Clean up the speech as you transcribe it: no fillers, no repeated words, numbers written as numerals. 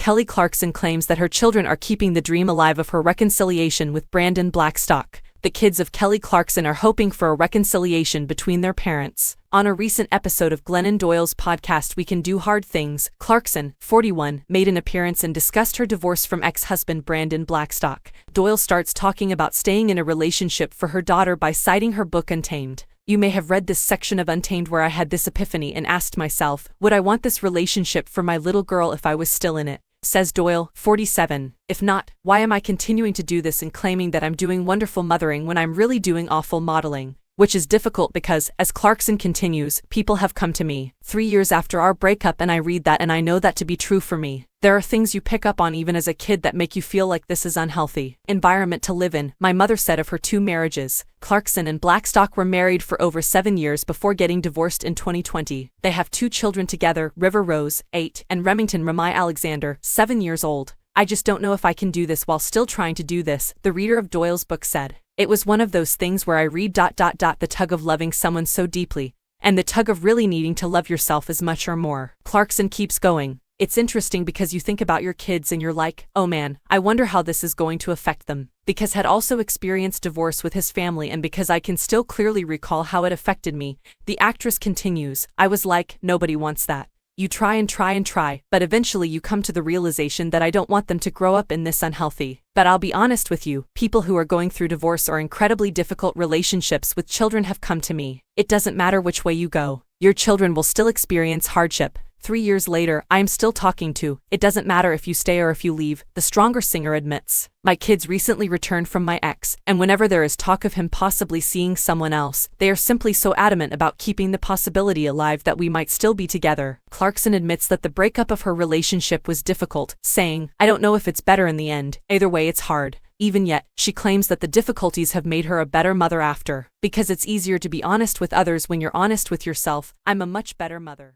Kelly Clarkson claims that her children are keeping the dream alive of her reconciliation with Brandon Blackstock. The kids of Kelly Clarkson are hoping for a reconciliation between their parents. On a recent episode of Glennon Doyle's podcast We Can Do Hard Things, Clarkson, 41, made an appearance and discussed her divorce from ex-husband Brandon Blackstock. Doyle starts talking about staying in a relationship for her daughter by citing her book Untamed. You may have read this section of Untamed where I had this epiphany and asked myself, would I want this relationship for my little girl if I was still in it? Says Doyle, 47. If not, why am I continuing to do this and claiming that I'm doing wonderful mothering when I'm really doing awful modeling? Which is difficult because, as Clarkson continues, people have come to me 3 years after our breakup and I read that and I know that to be true for me. There are things you pick up on even as a kid that make you feel like this is unhealthy environment to live in. My mother said of her 2 marriages. Clarkson and Blackstock were married for over 7 years before getting divorced in 2020. They have 2 children together, River Rose, 8, and Remington Ramai Alexander, 7 years old. I just don't know if I can do this while still trying to do this, the reader of Doyle's book said. It was one of those things where I read the tug of loving someone so deeply, and the tug of really needing to love yourself as much or more. Clarkson keeps going. It's interesting because you think about your kids and you're like, oh man, I wonder how this is going to affect them. Because had also experienced divorce with his family and because I can still clearly recall how it affected me, the actress continues, I was like, nobody wants that. You try and try and try, but eventually you come to the realization that I don't want them to grow up in this unhealthy. But I'll be honest with you, people who are going through divorce or incredibly difficult relationships with children have come to me. It doesn't matter which way you go. Your children will still experience hardship. 3 years later, I am still talking to. It doesn't matter if you stay or if you leave, the stronger singer admits. My kids recently returned from my ex, and whenever there is talk of him possibly seeing someone else, they are simply so adamant about keeping the possibility alive that we might still be together. Clarkson admits that the breakup of her relationship was difficult, saying, I don't know if it's better in the end. Either way, it's hard. Even yet, she claims that the difficulties have made her a better mother after. Because it's easier to be honest with others when you're honest with yourself, I'm a much better mother.